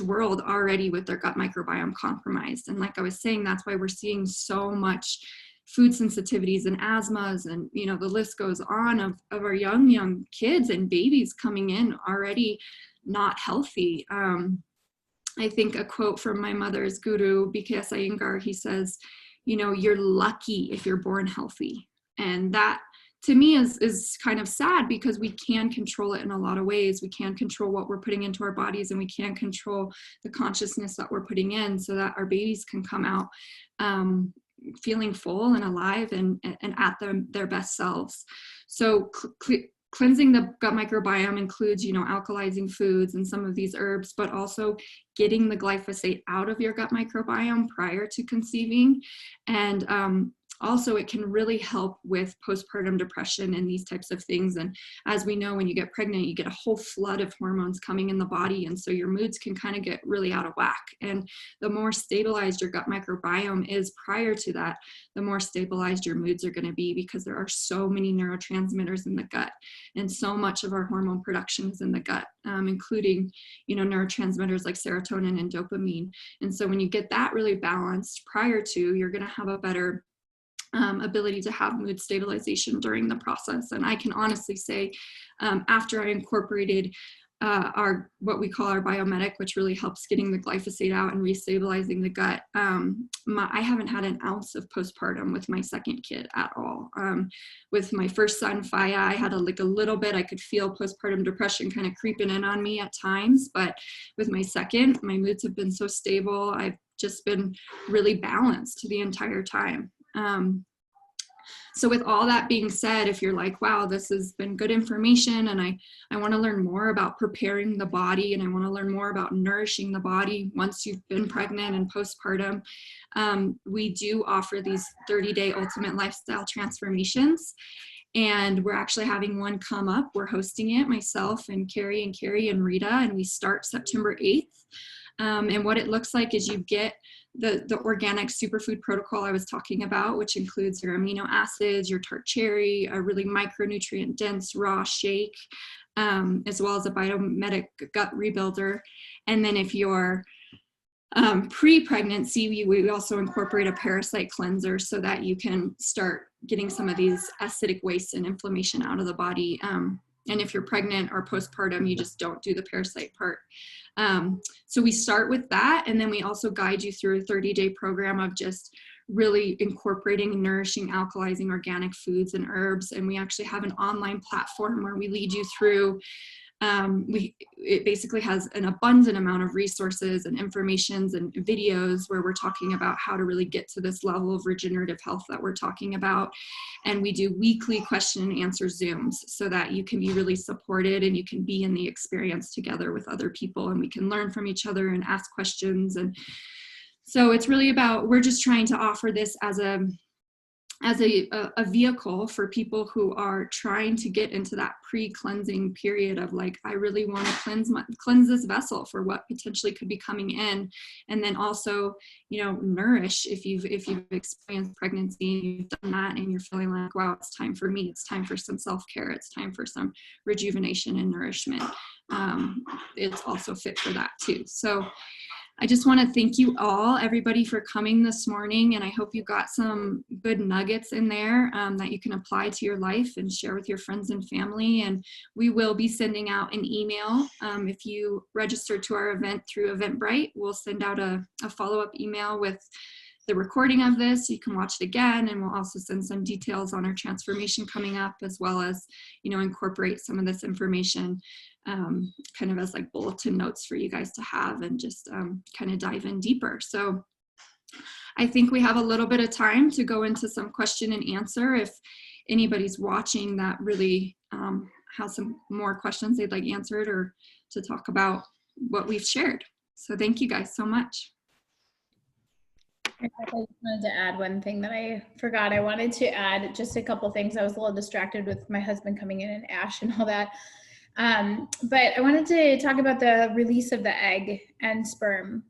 E: world already with their gut microbiome compromised. And like I was saying, that's why we're seeing so much food sensitivities and asthmas, and the list goes on of our young kids and babies coming in already not healthy. I think a quote from my mother's guru, BKS Iyengar, he says, you're lucky if you're born healthy. And that to me is kind of sad because we can control it in a lot of ways. We can control what we're putting into our bodies, and we can control the consciousness that we're putting in so that our babies can come out feeling full and alive and at their best selves. So cleansing the gut microbiome includes, alkalizing foods and some of these herbs, but also getting the glyphosate out of your gut microbiome prior to conceiving. And also, it can really help with postpartum depression and these types of things. And as we know, when you get pregnant, you get a whole flood of hormones coming in the body. And so your moods can kind of get really out of whack. And the more stabilized your gut microbiome is prior to that, the more stabilized your moods are going to be, because there are so many neurotransmitters in the gut. And so much of our hormone production is in the gut, including, neurotransmitters like serotonin and dopamine. And so when you get that really balanced prior to, you're going to have a better ability to have mood stabilization during the process. And I can honestly say, after I incorporated what we call our biomedic, which really helps getting the glyphosate out and restabilizing the gut, I haven't had an ounce of postpartum with my second kid at all. With my first son, Faya, I had a little bit. I could feel postpartum depression kind of creeping in on me at times, but with my second, my moods have been so stable. I've just been really balanced the entire time. So with all that being said, if you're like, wow, this has been good information, and I want to learn more about preparing the body, and I want to learn more about nourishing the body once you've been pregnant and postpartum, we do offer these 30-day ultimate lifestyle transformations. And we're actually having one come up. We're hosting it, myself and Carrie and Rita, and we start September 8th. And what it looks like is you get the organic superfood protocol I was talking about, which includes your amino acids, your tart cherry, a really micronutrient dense raw shake, as well as a biomedic gut rebuilder. And then if you're pre-pregnancy, we also incorporate a parasite cleanser so that you can start getting some of these acidic waste and inflammation out of the body. And if you're pregnant or postpartum, you just don't do the parasite part. So we start with that, and then we also guide you through a 30-day program of just really incorporating and nourishing, alkalizing organic foods and herbs. And we actually have an online platform where we lead you through. It basically has an abundant amount of resources and informations and videos where we're talking about how to really get to this level of regenerative health that we're talking about. And we do weekly question and answer Zooms so that you can be really supported and you can be in the experience together with other people, and we can learn from each other and ask questions. And so it's really about, we're just trying to offer this as a vehicle for people who are trying to get into that pre-cleansing period of like, I really want to cleanse this vessel for what potentially could be coming in. And then also, you know, nourish if you've experienced pregnancy and you've done that and you're feeling like, wow, it's time for me. It's time for some self-care. It's time for some rejuvenation and nourishment. It's also fit for that too. So I just want to thank you all, everybody, for coming this morning, and I hope you got some good nuggets in there that you can apply to your life and share with your friends and family. And we will be sending out an email. If you register to our event through Eventbrite, we'll send out a follow-up email with the recording of this. You can watch it again, and we'll also send some details on our transformation coming up, as well as, you know, incorporate some of this information kind of as like bulletin notes for you guys to have and just kind of dive in deeper. So I think we have a little bit of time to go into some question and answer. If anybody's watching that really has some more questions they'd like answered or to talk about what we've shared. So thank you guys so much.
C: I just wanted to add one thing that I forgot. I wanted to add just a couple things. I was a little distracted with my husband coming in and Ash and all that. But I wanted to talk about the release of the egg and sperm.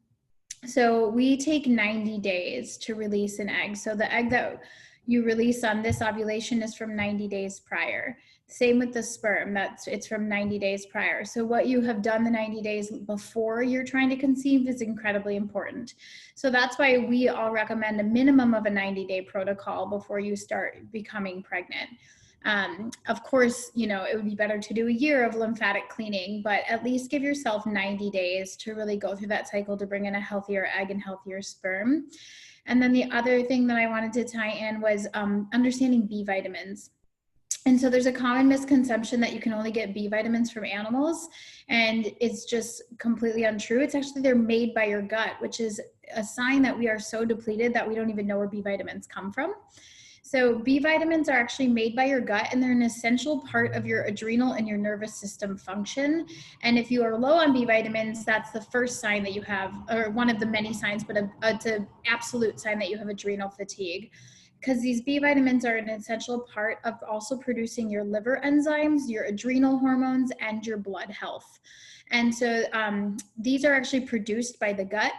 C: So we take 90 days to release an egg. So the egg that you release on this ovulation is from 90 days prior. Same with the sperm, it's from 90 days prior. So what you have done the 90 days before you're trying to conceive is incredibly important. So that's why we all recommend a minimum of a 90-day protocol before you start becoming pregnant. Of course, you know, it would be better to do a year of lymphatic cleaning, but at least give yourself 90 days to really go through that cycle to bring in a healthier egg and healthier sperm. And then the other thing that I wanted to tie in was understanding B vitamins. And so there's a common misconception that you can only get B vitamins from animals, and it's just completely untrue. It's actually, they're made by your gut, which is a sign that we are so depleted that we don't even know where B vitamins come from. So B vitamins are actually made by your gut, and they're an essential part of your adrenal and your nervous system function. And if you are low on B vitamins, that's the first sign that you have, or one of the many signs, but it's an absolute sign that you have adrenal fatigue. Because these B vitamins are an essential part of also producing your liver enzymes, your adrenal hormones, and your blood health. And so these are actually produced by the gut.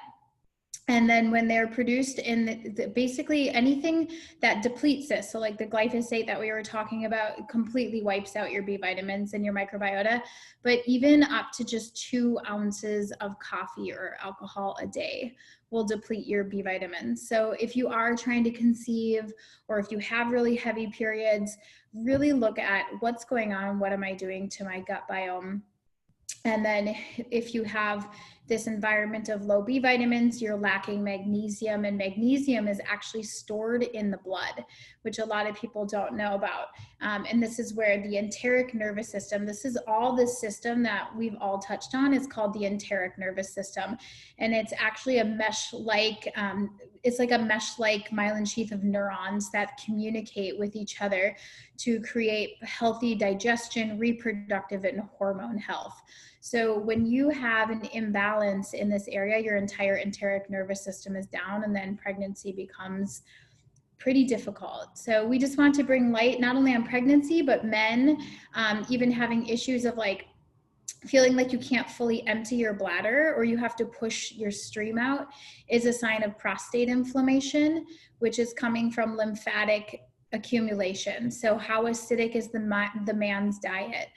C: And then when they're produced in basically anything that depletes this, so like the glyphosate that we were talking about completely wipes out your B vitamins and your microbiota, but even up to just 2 ounces of coffee or alcohol a day will deplete your B vitamins. So if you are trying to conceive, or if you have really heavy periods, really look at what's going on, what am I doing to my gut biome? And then if you have this environment of low B vitamins, you're lacking magnesium, and magnesium is actually stored in the blood, which a lot of people don't know about. And this is where the enteric nervous system, this is all this system that we've all touched on, is called the enteric nervous system. And it's actually a mesh-like, it's like a mesh-like myelin sheath of neurons that communicate with each other to create healthy digestion, reproductive, and hormone health. So when you have an imbalance in this area, your entire enteric nervous system is down, and then pregnancy becomes pretty difficult. So we just want to bring light not only on pregnancy, but men even having issues of like feeling like you can't fully empty your bladder, or you have to push your stream out, is a sign of prostate inflammation, which is coming from lymphatic accumulation. So how acidic is the man's diet?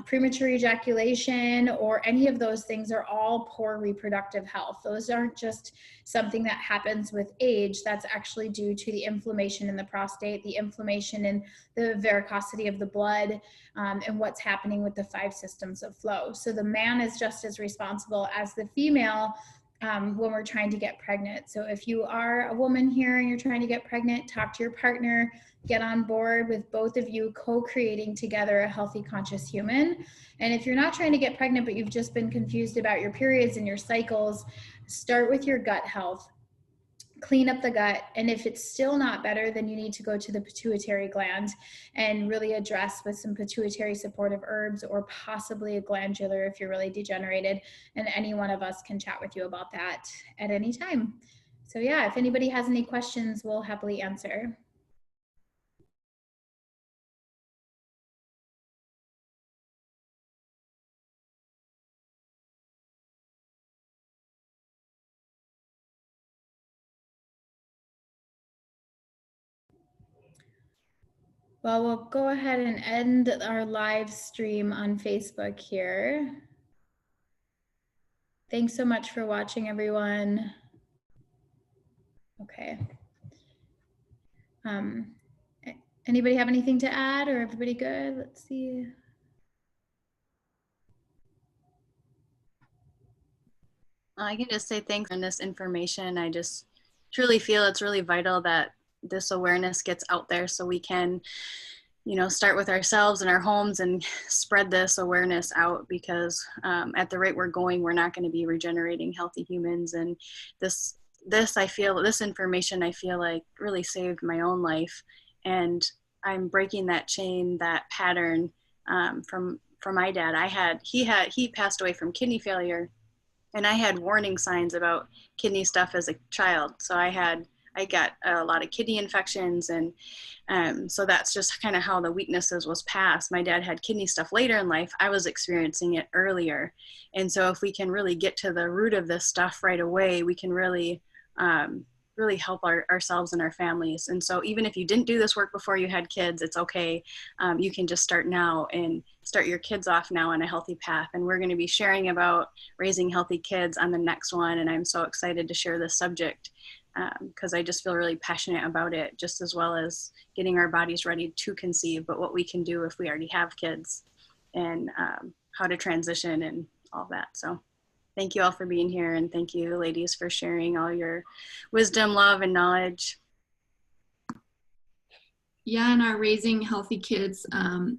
C: Premature ejaculation or any of those things are all poor reproductive health. Those aren't just something that happens with age. That's actually due to the inflammation in the prostate, the inflammation in the varicosity of the blood, and what's happening with the 5 systems of flow. So the man is just as responsible as the female when we're trying to get pregnant. So if you are a woman here and you're trying to get pregnant, talk to your partner, get on board with both of you co-creating together a healthy, conscious human. And if you're not trying to get pregnant, but you've just been confused about your periods and your cycles, start with your gut health. Clean up the gut, and if it's still not better, then you need to go to the pituitary gland and really address with some pituitary supportive herbs, or possibly a glandular if you're really degenerated. And any one of us can chat with you about that at any time. So yeah, if anybody has any questions, we'll happily answer. Well, we'll go ahead and end our live stream on Facebook here. Thanks so much for watching, everyone. Okay. Anybody have anything to add, or everybody good? Let's see.
D: I can just say thanks for this information. I just truly feel it's really vital that this awareness gets out there so we can, you know, start with ourselves and our homes and spread this awareness out, because at the rate we're going, we're not going to be regenerating healthy humans. And this information, I feel like really saved my own life. And I'm breaking that chain, that pattern from my dad. He passed away from kidney failure, and I had warning signs about kidney stuff as a child. So I got a lot of kidney infections, and so that's just kind of how the weaknesses was passed. My dad had kidney stuff later in life. I was experiencing it earlier. And so if we can really get to the root of this stuff right away, we can really help ourselves and our families. And so even if you didn't do this work before you had kids, it's okay. You can just start now and start your kids off now on a healthy path. And we're going to be sharing about raising healthy kids on the next one. And I'm so excited to share this subject because I just feel really passionate about it, just as well as getting our bodies ready to conceive, but what we can do if we already have kids, and how to transition and all that. So thank you all for being here, and thank you, ladies, for sharing all your wisdom, love, and knowledge.
E: Yeah, and our Raising Healthy Kids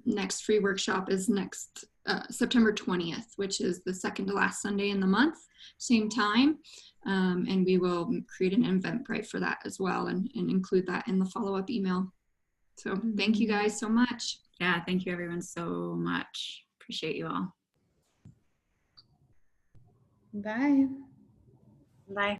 E: next free workshop is next September 20th, which is the second to last Sunday in the month, same time. And we will create an Eventbrite for that as well, and include that in the follow-up email. So thank you guys so much.
B: Yeah, thank you everyone so much. Appreciate you all.
C: Bye.
D: Bye.